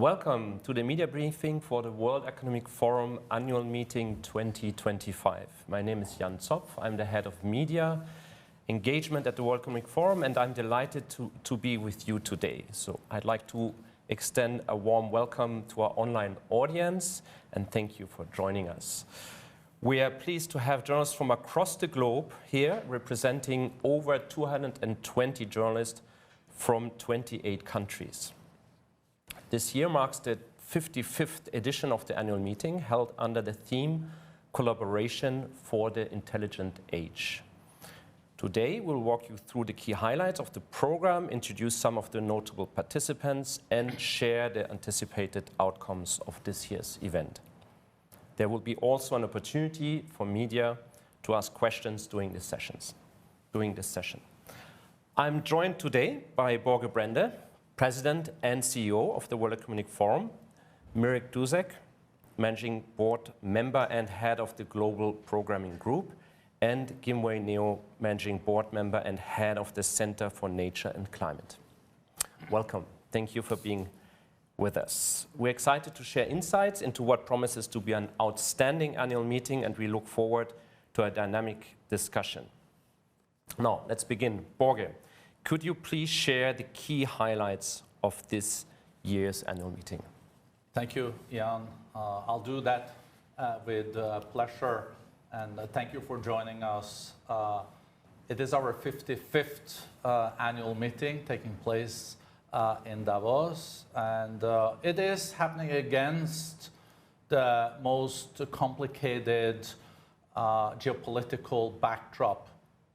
Welcome to the media briefing for the World Economic Forum Annual Meeting 2025. My name is Yann Zopf. I'm the head of media engagement at the World Economic Forum, and I'm delighted to be with you today. So I'd like to extend a warm welcome to our online audience and thank you for joining us. We are pleased to have journalists from across the globe here representing over 220 journalists from 28 countries. This year marks the 55th edition of the annual meeting, held under the theme Collaboration for the Intelligent Age. Today, we'll walk you through the key highlights of the program, introduce some of the notable participants, and share the anticipated outcomes of this year's event. There will be also an opportunity for media to ask questions during this session. I'm joined today by Børge Brende, President and CEO of the World Economic Forum, Mirek, Managing Board Member and Head of the Global Programming Group, and Huay, Managing Board Member and Head of the Center for Nature and Climate. Welcome. Thank you for being with us. We're excited to share insights into what promises to be an outstanding annual meeting, and we look forward to a dynamic discussion. Now, let's begin. Børge, could you please share the key highlights of this year's annual meeting? Thank you, Yann. I'll do that with pleasure, and thank you for joining us. It is our 55th annual meeting taking place in Davos, and it is happening against the most complicated geopolitical backdrop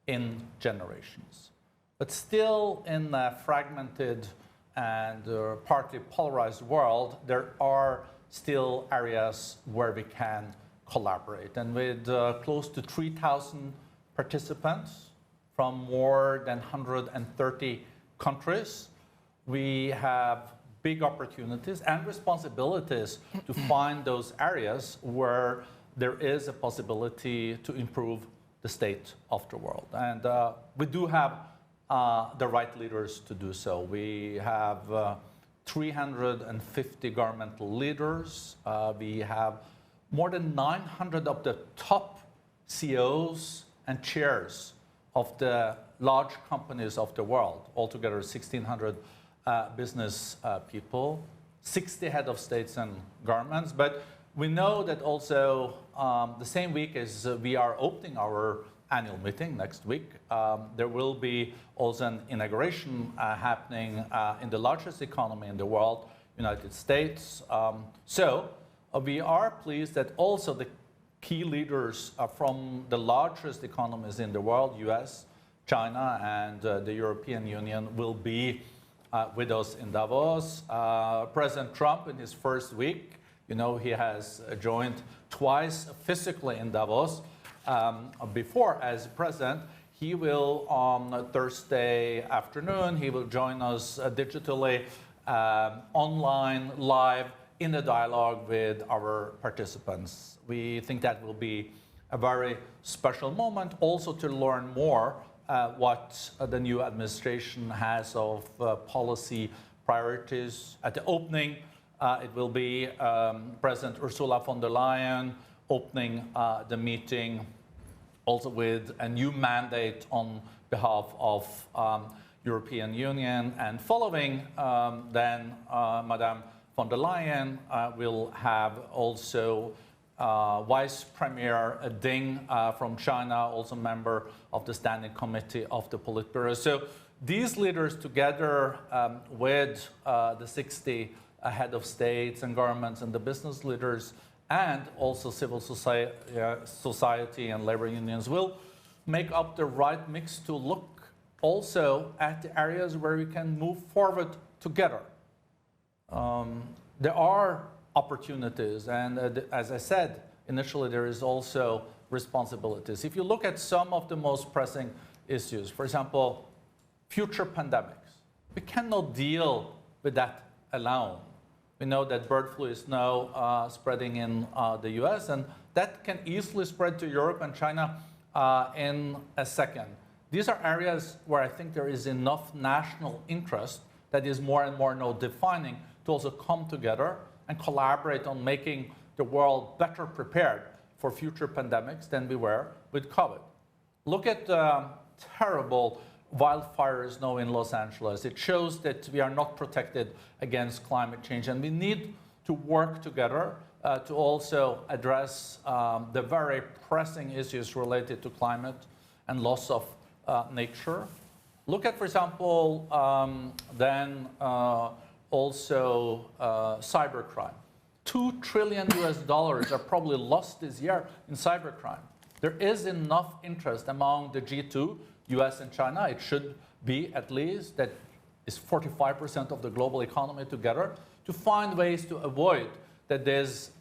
in generations. But still, in a fragmented and partly polarized world, there are still areas where we can collaborate. And with close to 3,000 participants from more than 130 countries, we have big opportunities and responsibilities to find those areas where there is a possibility to improve the state of the world. And we do have the right leaders to do so. We have 350 governmental leaders. We have more than 900 of the top CEOs and chairs of the large companies of the world, altogether 1,600 business people, 60 head of states and governments. But we know that also the same week as we are opening our annual meeting next week, there will be also an inauguration happening in the largest economy in the world, United States. So we are pleased that also the key leaders from the largest economies in the world, US, China, and the European Union will be with us in Davos. President Trump, in his first week, he has joined twice physically in Davos. Before as president, he will on Thursday afternoon, he will join us digitally, online, live, in a dialogue with our participants. We think that will be a very special moment also to learn more what the new administration has of policy priorities. At the opening, it will be President Ursula von der Leyen opening the meeting, also with a new mandate on behalf of European Union. And following then Madame von der Leyen will have also Vice Premier Ding from China, also member of the Standing Committee of the Politburo. So these leaders together with the 60 head of states and governments and the business leaders and also civil society and labor unions will make up the right mix to look also at the areas where we can move forward together. There are opportunities, and as I said initially, there is also responsibilities. If you look at some of the most pressing issues, for example, future pandemics, we cannot deal with that alone. We know that bird flu is now spreading in the US, and that can easily spread to Europe and China in a second. These are areas where I think there is enough national interest that is more and more now defining to also come together and collaborate on making the world better prepared for future pandemics than we were with COVID. Look at terrible wildfires now in Los Angeles. It shows that we are not protected against climate change, and we need to work together to also address the very pressing issues related to climate and loss of nature. Look at, for example, also cybercrime. $2 trillion are probably lost this year in cybercrime. There is enough interest among the G2, US and China. It should be at least, that is 45% of the global economy together, to find ways to avoid that this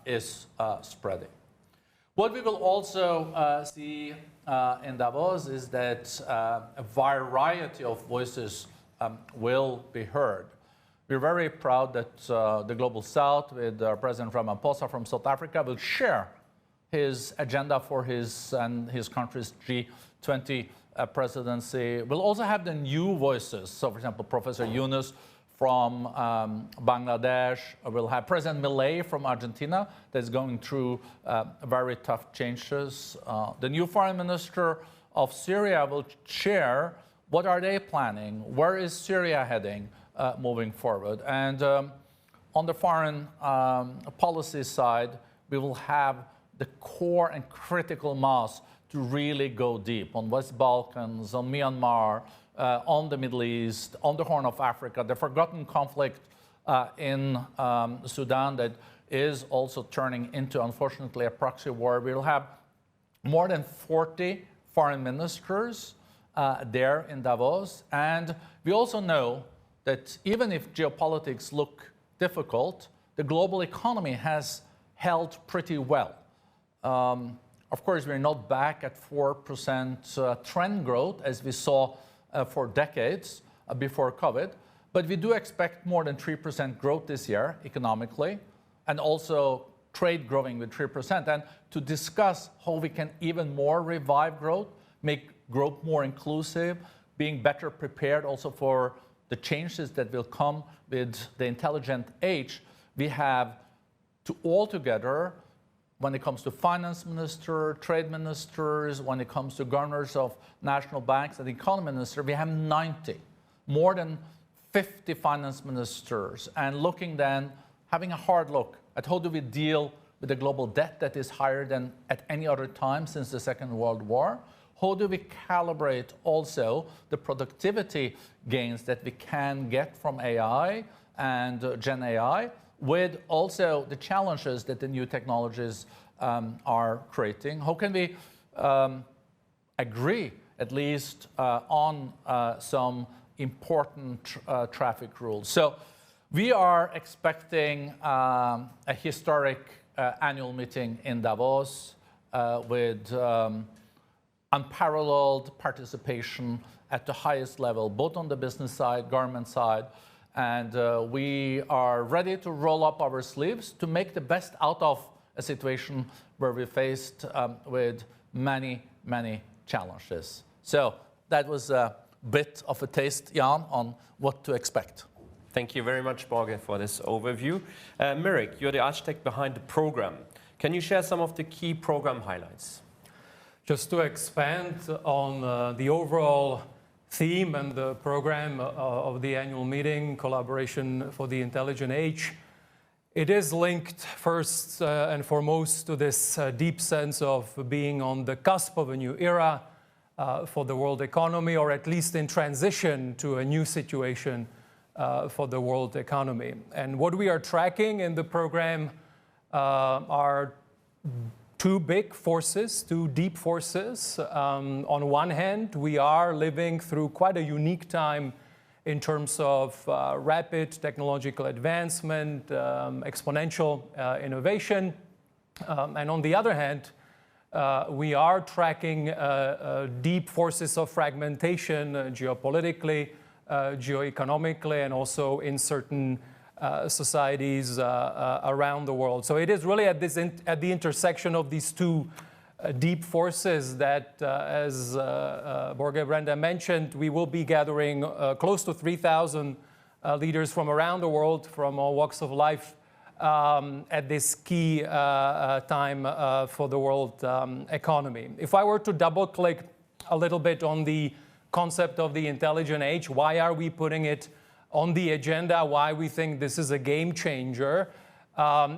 is spreading. What we will also see in Davos is that a variety of voices will be heard. We're very proud that the Global South, with President Ramaphosa from South Africa, will share his agenda for his and his country's G20 presidency. We'll also have the new voices. So, for example, Professor Yunus from Bangladesh. We'll have President Milei from Argentina that's going through very tough changes. The new foreign minister of Syria will share what are they planning, where is Syria heading moving forward. And on the foreign policy side, we will have the core and critical mass to really go deep on West Balkans, on Myanmar, on the Middle East, on the Horn of Africa, the forgotten conflict in Sudan that is also turning into, unfortunately, a proxy war. We'll have more than 40 foreign ministers there in Davos. And we also know that even if geopolitics look difficult, the global economy has held pretty well. Of course, we're not back at 4% trend growth as we saw for decades before COVID, but we do expect more than 3% growth this year economically, and also trade growing with 3%. And to discuss how we can even more revive growth, make growth more inclusive, being better prepared also for the changes that will come with the intelligent age, we have to all together, when it comes to finance minister, trade ministers, when it comes to governors of national banks and economy minister, we have 90, more than 50 finance ministers, and looking then, having a hard look at how do we deal with the global debt that is higher than at any other time since the Second World War. How do we calibrate also the productivity gains that we can get from AI and Gen AI, with also the challenges that the new technologies are creating? How can we agree at least on some important traffic rules? So we are expecting a historic annual meeting in Davos with unparalleled participation at the highest level, both on the business side, government side, and we are ready to roll up our sleeves to make the best out of a situation where we're faced with many, many challenges. So that was a bit of a taste, Yann, on what to expect. Thank you very much, Børge, for this overview. Mirek, you're the architect behind the program. Can you share some of the key program highlights? Just to expand on the overall theme and the program of the annual meeting, Collaboration for the Intelligent Age, it is linked first and foremost to this deep sense of being on the cusp of a new era for the world economy, or at least in transition to a new situation for the world economy. And what we are tracking in the program are two big forces, two deep forces. On one hand, we are living through quite a unique time in terms of rapid technological advancement, exponential innovation. And on the other hand, we are tracking deep forces of fragmentation geopolitically, geoeconomically, and also in certain societies around the world. So it is really at the intersection of these two deep forces that, as Børge Brende mentioned, we will be gathering close to 3,000 leaders from around the world, from all walks of life, at this key time for the world economy. If I were to double-click a little bit on the concept of the intelligent age, why are we putting it on the agenda, why we think this is a game changer,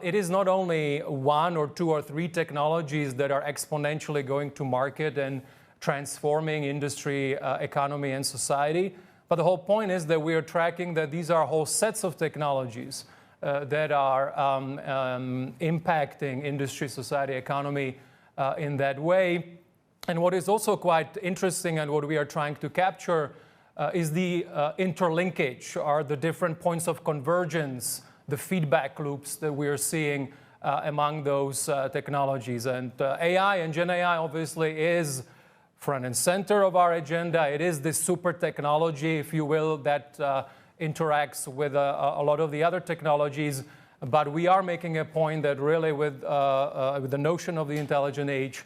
it is not only one or two or three technologies that are exponentially going to market and transforming industry, economy, and society, but the whole point is that we are tracking that these are whole sets of technologies that are impacting industry, society, economy in that way. And what is also quite interesting and what we are trying to capture is the interlinkage, or the different points of convergence, the feedback loops that we are seeing among those technologies. And AI and Gen AI obviously is front and center of our agenda. It is this super technology, if you will, that interacts with a lot of the other technologies. But we are making a point that really with the notion of the intelligent age,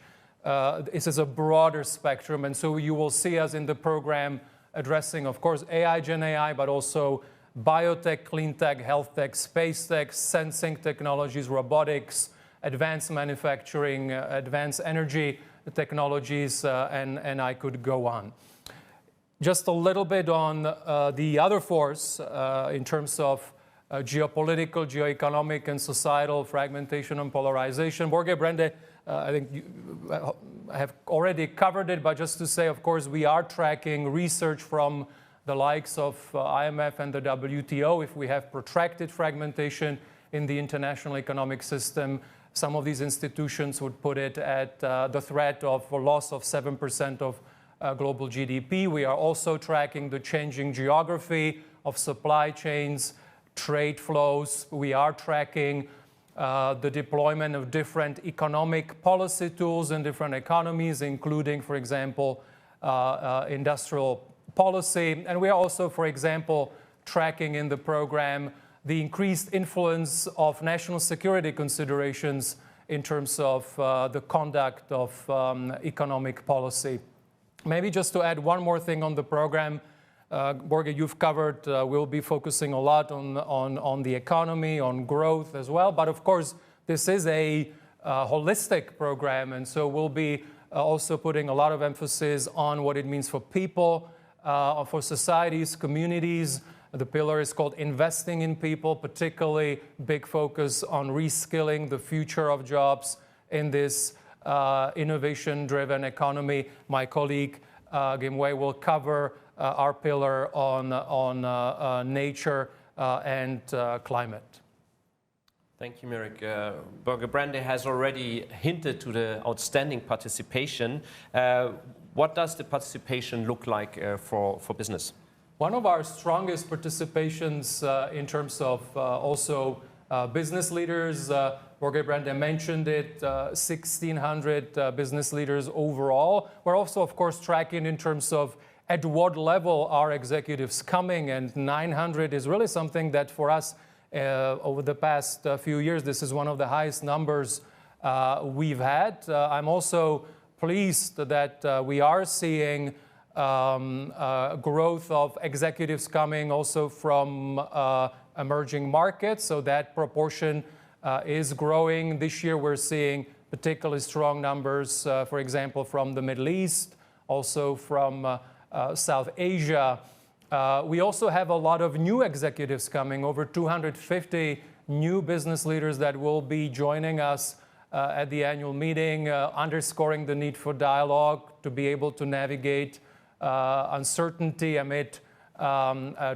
this is a broader spectrum. And so you will see us in the program addressing, of course, AI, Gen AI, but also biotech, clean tech, health tech, space tech, sensing technologies, robotics, advanced manufacturing, advanced energy technologies, and I could go on. Just a little bit on the other force in terms of geopolitical, geoeconomic, and societal fragmentation and polarization. Børge, Brende, I think you have already covered it, but just to say, of course, we are tracking research from the likes of IMF and the WTO. If we have protracted fragmentation in the international economic system, some of these institutions would put it at the threat of a loss of 7% of global GDP. We are also tracking the changing geography of supply chains, trade flows. We are tracking the deployment of different economic policy tools in different economies, including, for example, industrial policy. And we are also, for example, tracking in the program the increased influence of national security considerations in terms of the conduct of economic policy. Maybe just to add one more thing on the program, Børge, you've covered, we'll be focusing a lot on the economy, on growth as well. But of course, this is a holistic program, and so we'll be also putting a lot of emphasis on what it means for people, for societies, communities. The pillar is called Investing in People, particularly big focus on reskilling the future of jobs in this innovation-driven economy. My colleague, Huay, will cover our pillar on nature and climate. Thank you, Mirek. Børge, Brende has already hinted to the outstanding participation. What does the participation look like for business? One of our strongest participations in terms of also business leaders, Børge, Brende mentioned it, 1,600 business leaders overall. We're also, of course, tracking in terms of at what level are executives coming, and 900 is really something that for us over the past few years, this is one of the highest numbers we've had. I'm also pleased that we are seeing growth of executives coming also from emerging markets, so that proportion is growing. This year we're seeing particularly strong numbers, for example, from the Middle East, also from South Asia. We also have a lot of new executives coming, over 250 new business leaders that will be joining us at the annual meeting, underscoring the need for dialogue to be able to navigate uncertainty amid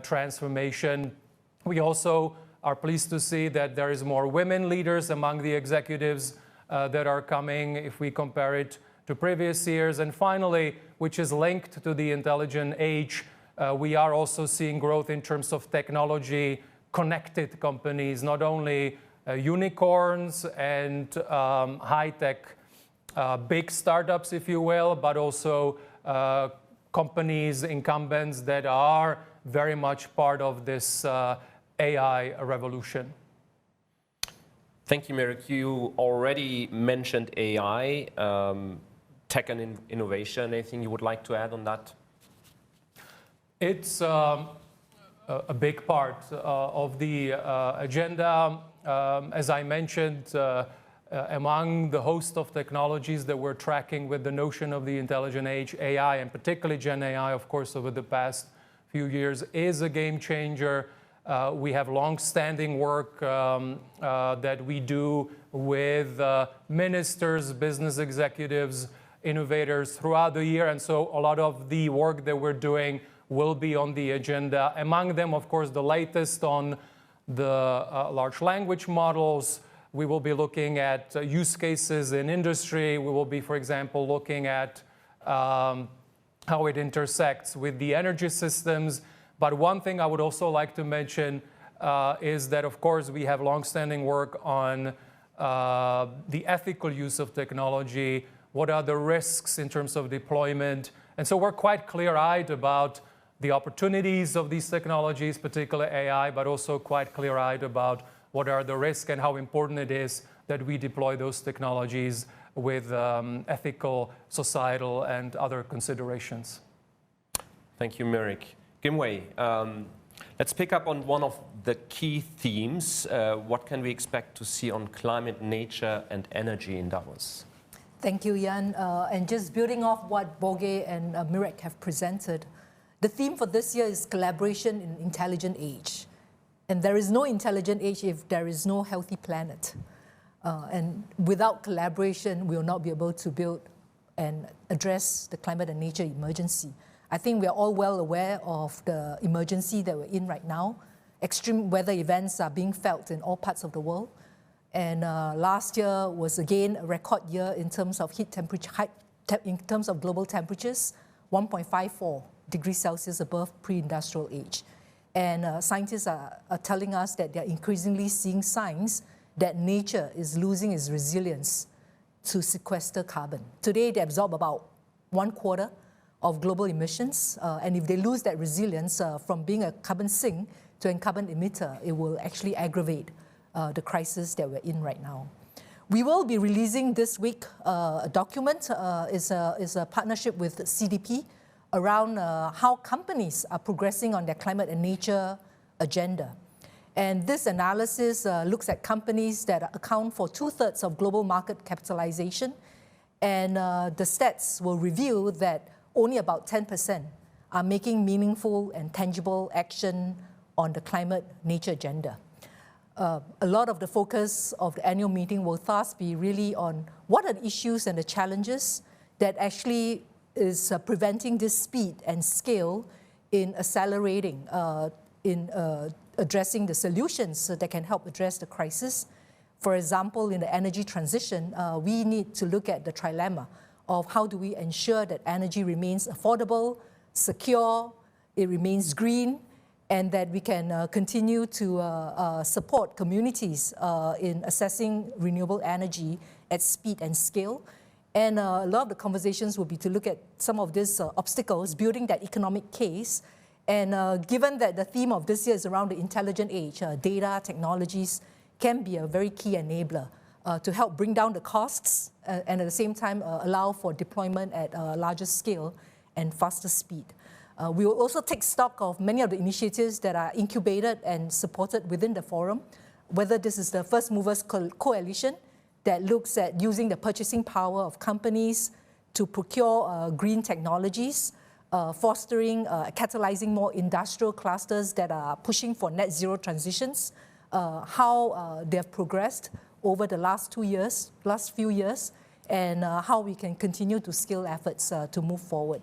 transformation. We also are pleased to see that there is more women leaders among the executives that are coming if we compare it to previous years. And finally, which is linked to the intelligent age, we are also seeing growth in terms of technology, connected companies, not only unicorns and high-tech big startups, if you will, but also companies, incumbents that are very much part of this AI revolution. Thank you, Mirek. You already mentioned AI, tech and innovation. Anything you would like to add on that? It's a a big part of the agenda. As I mentioned, among the host of technologies that we're tracking with the notion of the intelligent age, AI, and particularly Gen AI, of course, over the past few years, is a game changer. We have long-standing work that we do with ministers, business executives, innovators throughout the year, and so a lot of the work that we're doing will be on the agenda. Among them, of course, the latest on the large language models. We will be looking at use cases in industry. We will be, for example, looking at how it intersects with the energy systems. But one thing I would also like to mention is that, of course, we have long-standing work on the ethical use of technology. What are the risks in terms of deployment? And so we're quite clear-eyed about the opportunities of these technologies, particularly AI, but also quite clear-eyed about what are the risks and how important it is that we deploy those technologies with ethical, societal, and other considerations. Thank you, Mirek. Huay, let's pick up on one of the key themes. What can we expect to see on climate, nature, and energy in Davos? Thank you, Yann. And just building off what Børge and Mirek have presented, the theme for this year is collaboration in intelligent age. And there is no intelligent age if there is no healthy planet. And without collaboration, we will not be able to build and address the climate and nature emergency. I think we are all well aware of the emergency that we're in right now. Extreme weather events are being felt in all parts of the world. And last year was again a record year in terms of in terms of global temperatures, 1.54 degrees Celsius above pre-industrial age. And scientists are telling us that they're increasingly seeing signs that nature is losing its resilience to sequester carbon. Today, they absorb about 1/4 of global emissions. And if they lose that resilience from being a carbon sink to a carbon emitter, it will actually aggravate the crisis that we're in right now. We will be releasing this week a document, is a partnership with CDP around how companies are progressing on their climate and nature agenda. And this analysis looks at companies that account for 2/3 of global market capitalization. And the stats will reveal that only about 10% are making meaningful and tangible action on the climate nature agenda. A lot of the focus of the annual meeting will thus be really on what are the issues and the challenges that actually is preventing this speed and scale in accelerating, in addressing the solutions that can help address the crisis. For example, in the energy transition, we need to look at the trilemma of how do we ensure that energy remains affordable, secure, it remains green, and that we can continue to support communities in accessing renewable energy at speed and scale. And a lot of the conversations will be to look at some of these obstacles, building that economic case. And given that the theme of this year is around the intelligent age, data, technologies can be a very key enabler to help bring down the costs and at the same time allow for deployment at a larger scale and faster speed. We will also take stock of many of the initiatives that are incubated and supported within the forum, whether this is the First Movers Coalition that looks at using the purchasing power of companies to procure green technologies, fostering, catalyzing more industrial clusters that are pushing for net zero transitions, how they have progressed over the last few years, and how we can continue to scale efforts to move forward.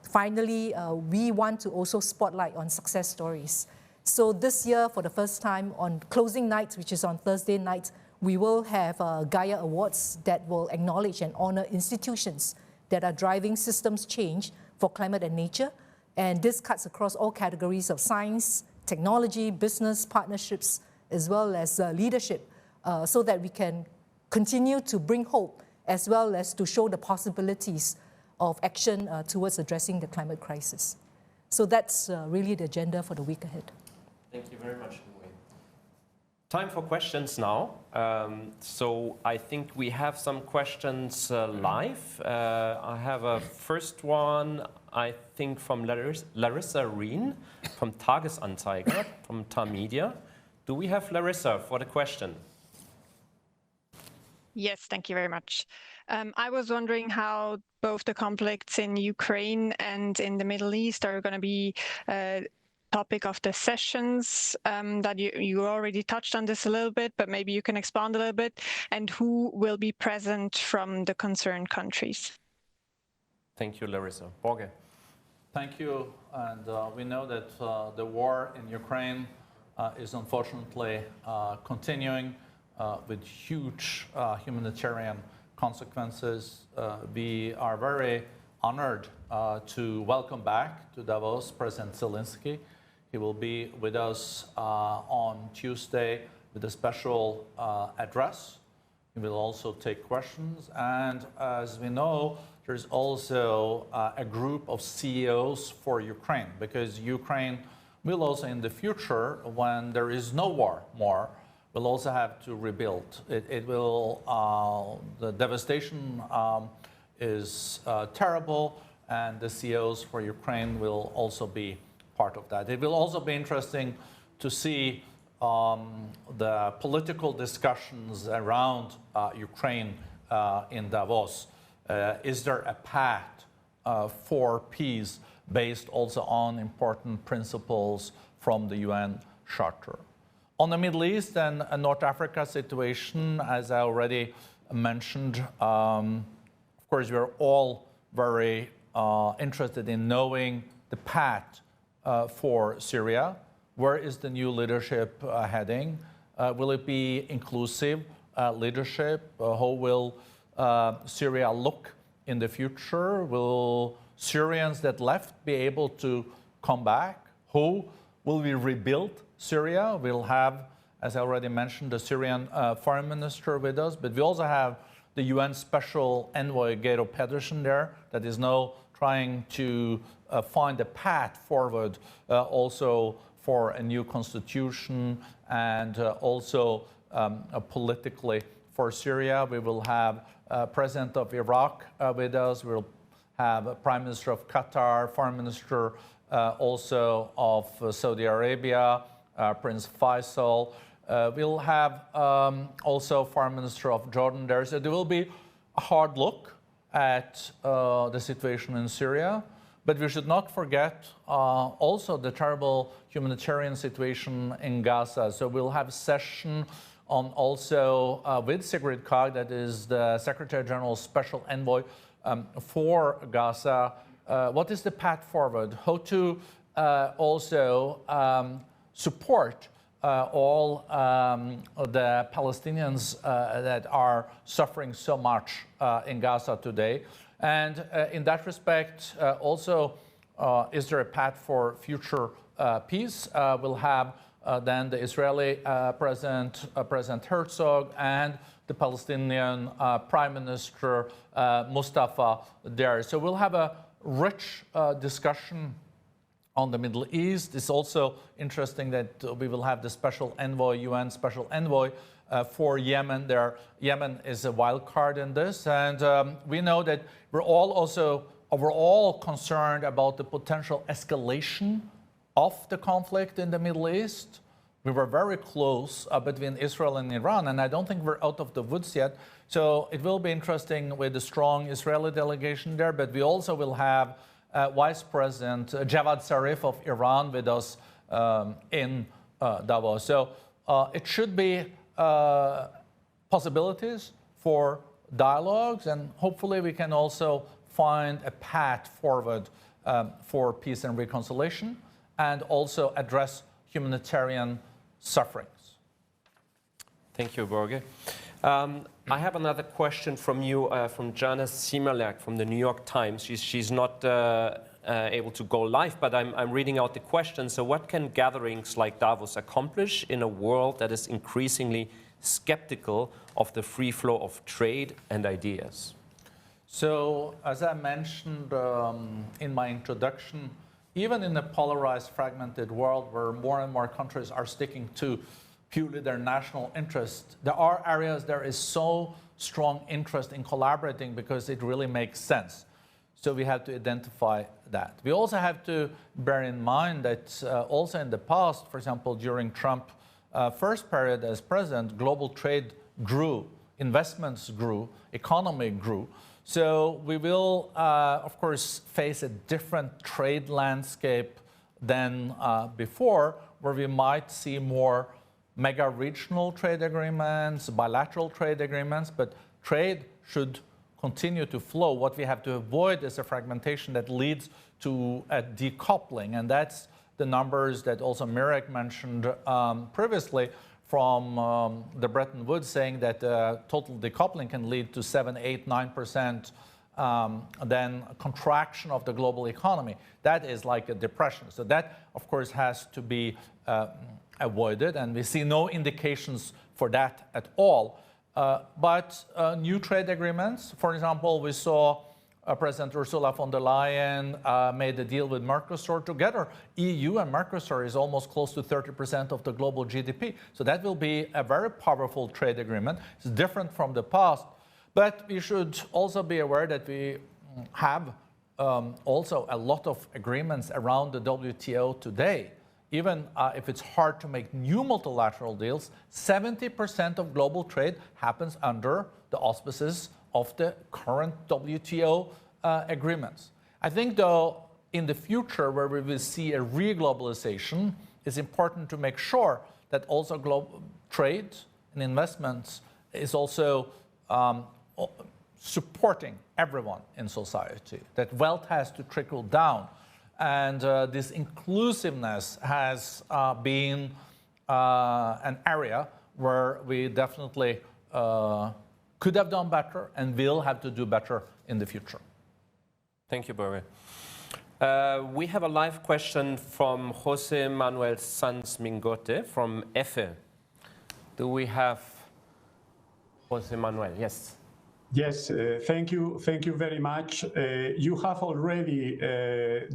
Finally, we want to also spotlight on success stories. So this year, for the first time on closing night, which is on Thursday night, we will have Gaia Awards that will acknowledge and honor institutions that are driving systems change for climate and nature. And this cuts across all categories of science, technology, business, partnerships, as well as leadership, so that we can continue to bring hope as well as to show the possibilities of action towards addressing the climate crisis. So that's really the agenda for the week ahead. Thank you very much, Huay. Time for questions now. So I think we have some questions live. I have a first one. I think from Larissa Rehn from Tagesanzeiger, from TAR Media. Do we have Larissa for the question? Yes, thank you very much. I was wondering how both the conflicts in Ukraine and in the Middle East are going to be topic of the sessions, that you already touched on this a little bit, but maybe you can expand a little bit, and who will be present from the concerned countries. Thank you, Larissa. Børge. Thank you. And we know that the war in Ukraine is unfortunately continuing with huge humanitarian consequences. We are very honored to welcome back to Davos President Zelensky. He will be with us on Tuesday with a special address. He will also take questions. And as we know, there's also a group of CEOs for Ukraine, because Ukraine will also in the future, when there is no war more, will also have to rebuild. It will, the devastation is terrible, and the CEOs for Ukraine will also be part of that. It will also be interesting to see the political discussions around Ukraine in Davos. Is there a path for peace based also on important principles from the UN Charter? On the Middle East and North Africa situation, as I already mentioned, of course, we're all very interested in knowing the path for Syria. Where is the new leadership heading? Will it be inclusive leadership? How will Syria look in the future? Will Syrians that left be able to come back? Who will we rebuild Syria? We'll have, as I already mentioned, the Syrian foreign minister with us, but we also have the UN Special Envoy Geir Pedersen there that is now trying to find a path forward also for a new constitution and also politically for Syria. We will have President of Iraq with us. We'll have a Prime Minister of Qatar, Foreign Minister also of Saudi Arabia, Prince Faisal. We'll have also Foreign Minister of Jordan there. So there will be a hard look at the situation in Syria. But we should not forget also the terrible humanitarian situation in Gaza. So we'll have a session on also with Sigrid Kaag, that is the Secretary General's Special Envoy for Gaza. What is the path forward? How to also support all the Palestinians that are suffering so much in Gaza today. And in that respect, also, is there a path for future peace? We'll have then the Israeli President Herzog and the Palestinian Prime Minister Mustafa there. So we'll have a rich discussion on the Middle East. It's also interesting that we will have the Special Envoy, UN Special Envoy for Yemen there. Yemen is a wild card in this, and we know that we're all also overall concerned about the potential escalation of the conflict in the Middle East. We were very close between Israel and Iran, and I don't think we're out of the woods yet. So it will be interesting with the strong Israeli delegation there, but we also will have Vice President Javad Zarif of Iran with us in Davos. So it should be possibilities for dialogues, and hopefully we can also find a path forward for peace and reconciliation, and also address humanitarian sufferings. Thank you, Børge. I have another question from you, from Jana Simerlak from the New York Times. She's not able to go live, but I'm reading out the question. So what can gatherings like Davos accomplish in a world that is increasingly skeptical of the free flow of trade and ideas? So, as I mentioned in my introduction, even in a polarized, fragmented world where more and more countries are sticking to purely their national interest, there are areas there is so strong interest in collaborating because it really makes sense. So we have to identify that. We also have to bear in mind that also in the past, for example, during Trump's first period as president, global trade grew, investments grew, economy grew. So we will, of course, face a different trade landscape than before, where we might see more mega regional trade agreements, bilateral trade agreements, but trade should continue to flow. What we have to avoid is a fragmentation that leads to a decoupling, and that's the numbers that also Mirek mentioned previously from the Bretton Woods, saying that total decoupling can lead to 7, 8, 9% then contraction of the global economy. That is like a depression. So that, of course, has to be avoided, and we see no indications for that at all. But new trade agreements, for example, we saw President Ursula von der Leyen made a deal with Mercosur together. EU and Mercosur is almost close to 30% of the global GDP. So that will be a very powerful trade agreement. It's different from the past. But we should also be aware that we have also a lot of agreements around the WTO today. Even if it's hard to make new multilateral deals, 70% of global trade happens under the auspices of the current WTO agreements. I think, though, in the future, where we will see a re-globalization, it's important to make sure that also global trade and investments is also supporting everyone in society, that wealth has to trickle down. And this inclusiveness has been an area where we definitely could have done better and will have to do better in the future. Thank you, Børge. We have a live question from Jose Manuel Sanz Mingote from EFE. Do we have Jose Manuel? Yes. Yes, thank you very much. You have already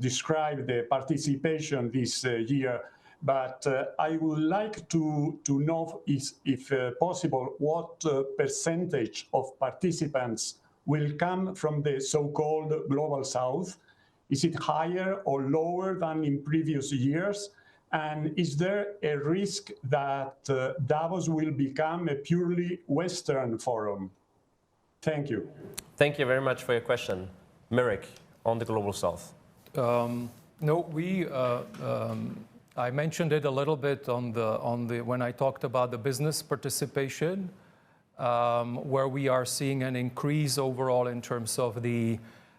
described the participation this year, but I would like to know, if possible, what percentage of participants will come from the so-called Global South. Is it higher or lower than in previous years? And is there a risk that Davos will become a purely Western forum? Thank you. Thank you very much for your question. Mirek, on the Global South. No, I mentioned it a little bit when I talked about the business participation, where we are seeing an increase overall in terms of the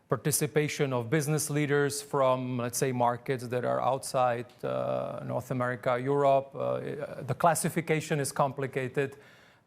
participation of business leaders from, let's say, markets that are outside North America, Europe. The classification is complicated.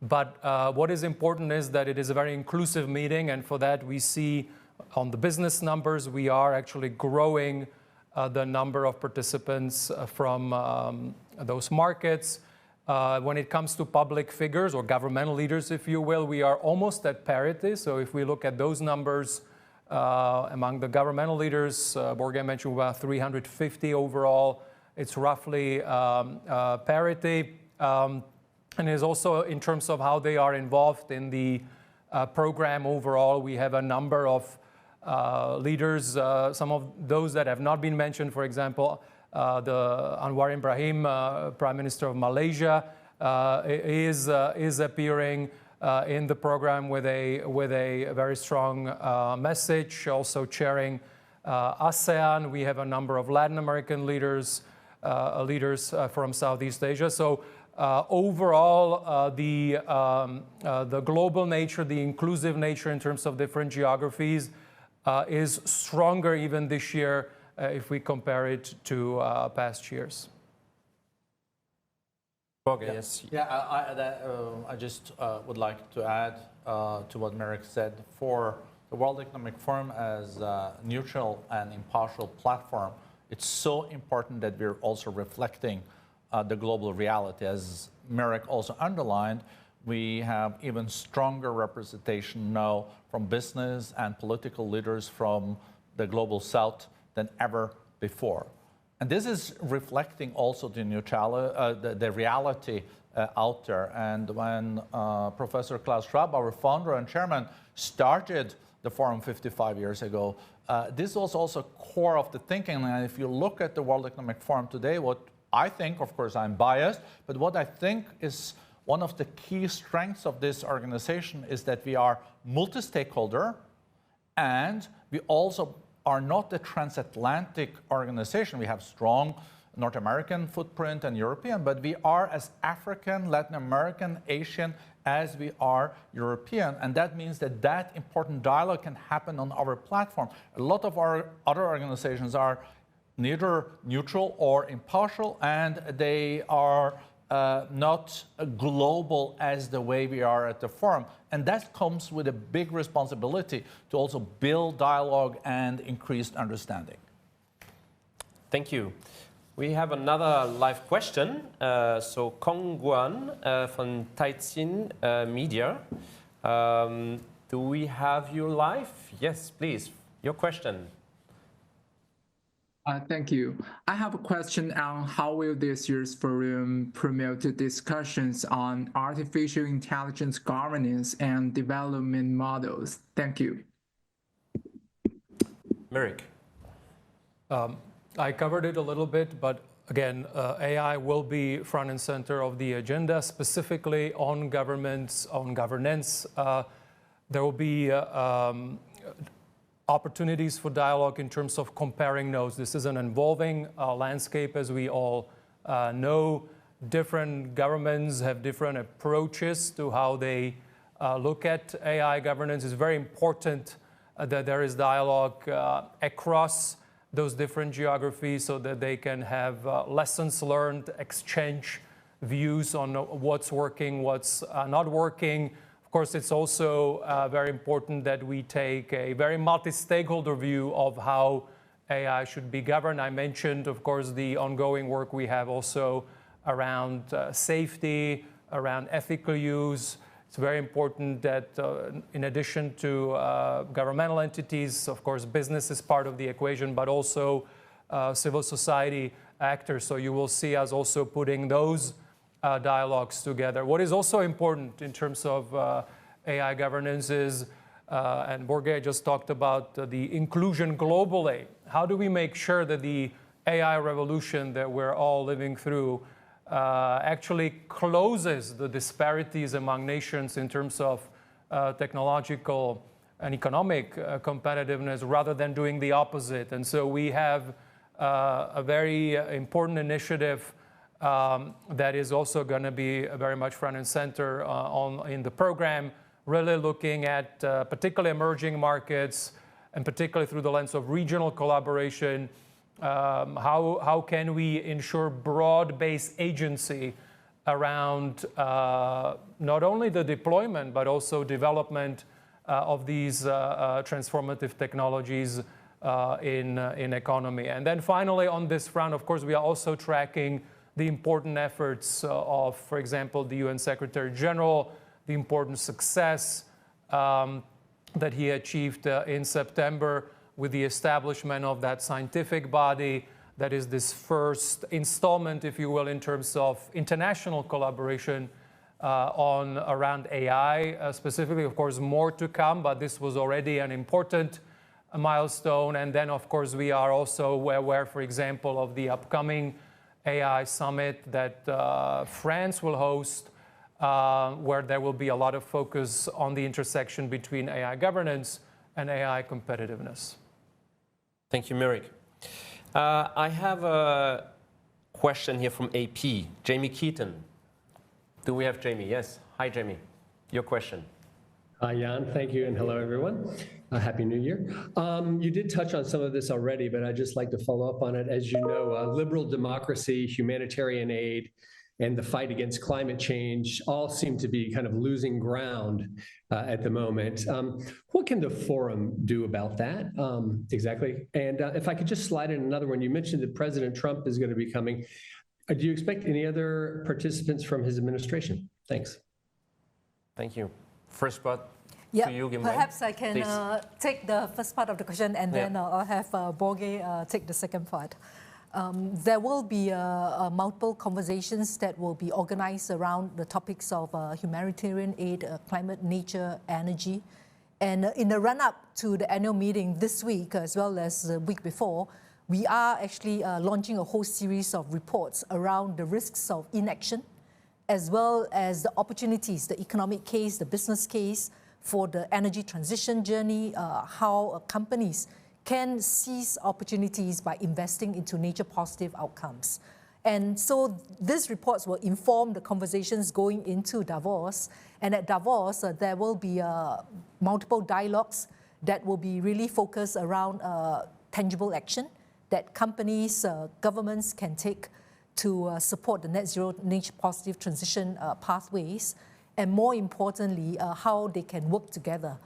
But what is important is that it is a very inclusive meeting, and for that we see on the business numbers we are actually growing the number of participants from those markets. When it comes to public figures or governmental leaders, if you will, we are almost at parity. So if we look at those numbers among the governmental leaders, Børge mentioned about 350 overall. It's roughly parity. And is also in terms of how they are involved in the program overall. We have a number of leaders, some of those that have not been mentioned, for example, the Anwar Ibrahim, Prime Minister of Malaysia, is appearing in the program with a very strong message, also chairing ASEAN. We have a number of Latin American leaders from Southeast Asia. So overall, the global nature, the inclusive nature in terms of different geographies is stronger even this year if we compare it to past years. Børge, yes. Yeah, I just would like to add to what Mirek said. For the World Economic Forum as a neutral and impartial platform, it's so important that we're also reflecting the global reality. As Mirek also underlined, we have even stronger representation now from business and political leaders from the Global South than ever before. And this is reflecting also the reality out there. And when Professor Klaus Schwab, our founder and chairman, started the forum 55 years ago. This was also core of the thinking. And if you look at the World Economic Forum today, what I think, of course, I'm biased, but what I think is one of the key strengths of this organization is that we are multi-stakeholder, and we also are not a transatlantic organization. We have strong North American footprint and European, but we are as African, Latin American, Asian as we are European. And that means that that important dialogue can happen on our platform. A lot of our other organizations are neither neutral or impartial, and they are not global as the way we are at the forum. And that comes with a big responsibility to also build dialogue and increased understanding. Thank you. We have another live question. So Kong Guan from Taitsin Media. Do we have you live? Yes, please. Your question. Thank you. I have a question on how will this year's forum promote discussions on artificial intelligence governance and development models? Thank you. Mirek. I covered it a little bit, but again, AI will be front and center of the agenda, specifically on governments, on governance. There will be opportunities for dialogue in terms of comparing notes. This is an evolving landscape, as we all know. Different governments have different approaches to how they look at AI governance. It's very important that there is dialogue across those different geographies so that they can have lessons learned, exchange views on what's working, what's not working. Of course, it's also very important that we take a very multi-stakeholder view of how AI should be governed. I mentioned, of course, the ongoing work we have also around safety, around ethical use. It's very important that in addition to governmental entities, of course, business is part of the equation, but also civil society actors. So you will see us also putting those dialogues together. What is also important in terms of AI governance is, and Børge just talked about the inclusion globally. How do we make sure that the AI revolution that we're all living through actually closes the disparities among nations in terms of technological and economic competitiveness rather than doing the opposite? And so we have a very important initiative that is also going to be very much front and center in the program, really looking at particularly emerging markets, and particularly through the lens of regional collaboration. How can we ensure broad-based agency around not only the deployment, but also development of these transformative technologies in economy? And then finally, on this front, of course, we are also tracking the important efforts of, for example, the UN Secretary General, the important success that he achieved in September with the establishment of that scientific body that is this first installment, if you will, in terms of international collaboration around AI. Specifically, of course, more to come, but this was already an important milestone. And then, of course, we are also aware, for example, of the upcoming AI summit that France will host, where there will be a lot of focus on the intersection between AI governance and AI competitiveness. Thank you, Mirek. I have a question here from AP, Jamie Keaton. Do we have Jamie? Yes. Hi, Jamie. Your question. Hi, Yann. Thank you, and hello, everyone. Happy New Year. You did touch on some of this already, but I'd just like to follow up on it. As you know, liberal democracy, humanitarian aid, and the fight against climate change all seem to be kind of losing ground at the moment. What can the forum do about that exactly? And if I could just slide in another one, you mentioned that President Trump is going to be coming. Do you expect any other participants from his administration? Thanks. Thank you. First part. Yeah, perhaps I can take the first part of the question, and then I'll have Børge take the second part. There will be multiple conversations that will be organized around the topics of humanitarian aid, climate, nature, energy. And in the run-up to the annual meeting this week, as well as the week before, we are actually launching a whole series of reports around the risks of inaction, as well as the opportunities, the economic case, the business case for the energy transition journey, how companies can seize opportunities by investing into nature-positive outcomes. And so these reports will inform the conversations going into Davos. And at Davos, there will be multiple dialogues that will be really focused around tangible action that companies, governments can take to support the net zero nature-positive transition pathways. And more importantly, how they can work together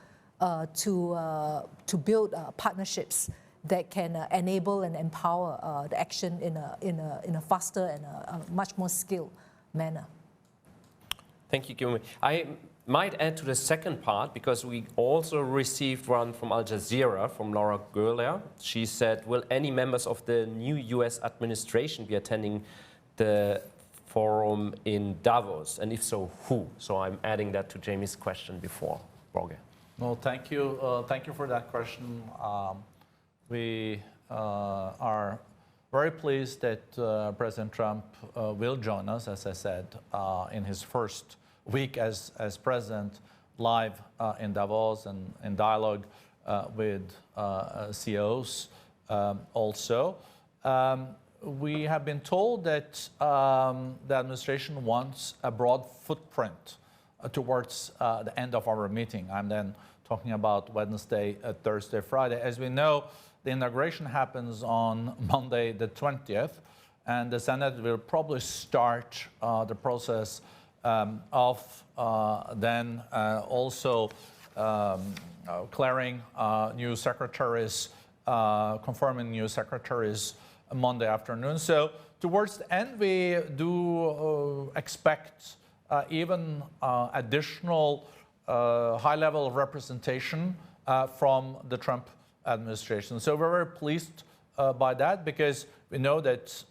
to build partnerships that can enable and empower the action in a faster and a much more skilled manner. Thank you, Gilmy. I might add to the second part, because we also received one from Al Jazeera, from Laura Gerler. She said, will any members of the new US administration be attending the forum in Davos? And if so, who? So I'm adding that to Jamie's question before. Børge. Well, thank you. Thank you for that question. We are very pleased that President Trump will join us, as I said, in his first week as president, live in Davos and in dialogue with CEOs also. We have been told that the administration wants a broad footprint towards the end of our meeting. I'm then talking about Wednesday, Thursday, Friday. As we know, the inauguration happens on Monday, the 20th, and the Senate will probably start the process of then also clearing new secretaries, confirming new secretaries Monday afternoon. So towards the end, we do expect even additional high level of representation from the Trump administration. So we're very pleased by that, because we know that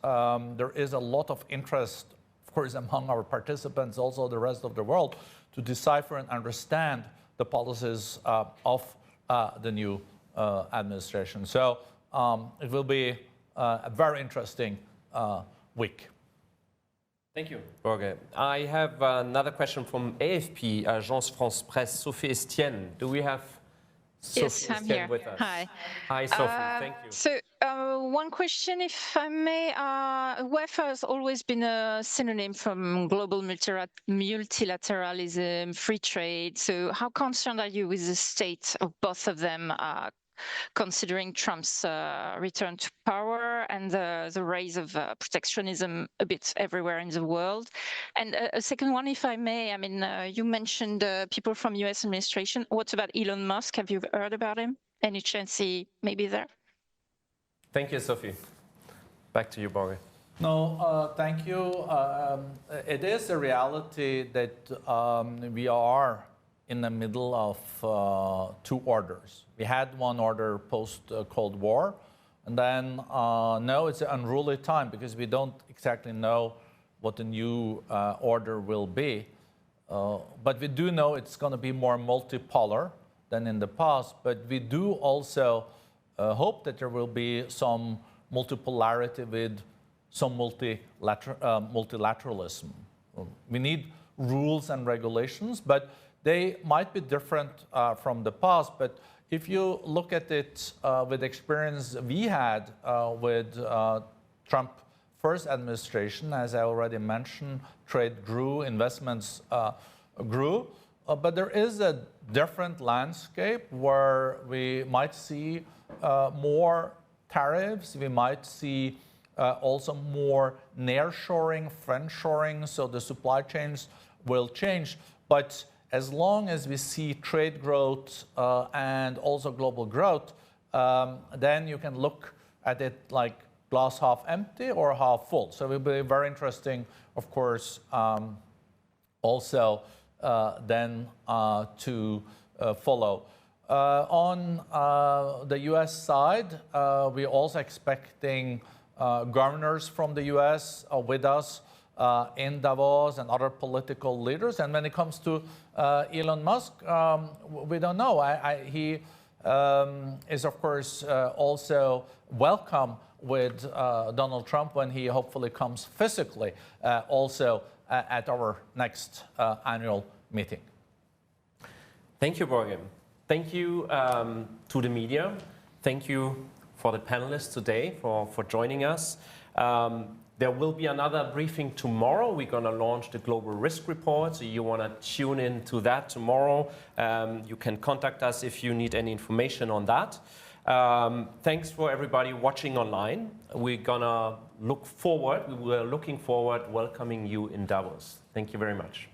there is a lot of interest, of course, among our participants, also the rest of the world, to decipher and understand the policies of the new administration. So it will be a very interesting week. Thank you, Børge. I have another question from AFP, Agence France Presse, Sophie Estienne. Do we have Sophie Yes, I'm here. with us? Hi. Hi, Sophie. Thank you. So one question, if I may. WEF has always been a synonym from global multilateralism, free trade. So how concerned are you with the state of both of them, considering Trump's return to power and the rise of protectionism a bit everywhere in the world? And a second one, if I may, I mean, you mentioned people from US administration. What about Elon Musk? Have you heard about him? Any chance he may be there? Thank you, Sophie. Back to you, Børge. No, thank you. It is a reality that we are in the middle of two orders. We had one order post-Cold War, and then now it's an unruly time, because we don't exactly know what the new order will be. But we do know it's going to be more multipolar than in the past, but we do also hope that there will be some multipolarity with some multilateralism. We need rules and regulations, but they might be different from the past. But if you look at it with experience we had with Trump first administration, as I already mentioned, trade grew, investments grew. But there is a different landscape where we might see more tariffs. We might see also more nearshoring, friendshoring, so the supply chains will change. But as long as we see trade growth and also global growth, then you can look at it like glass half empty or half full. So it will be very interesting, of course, also then to follow. On the US side, we're also expecting governors from the US with us in Davos and other political leaders. And when it comes to Elon Musk, we don't know. He is, of course, also welcome with Donald Trump when he hopefully comes physically also at our next annual meeting. Thank you, Børge. Thank you to the media. Thank you for the panelists today for joining us. There will be another briefing tomorrow. We're going to launch the Global Risk Report, so you want to tune in to that tomorrow. You can contact us if you need any information on that. Thanks for everybody watching online. We're going to look forward. We were looking forward welcoming you in Davos. Thank you very much.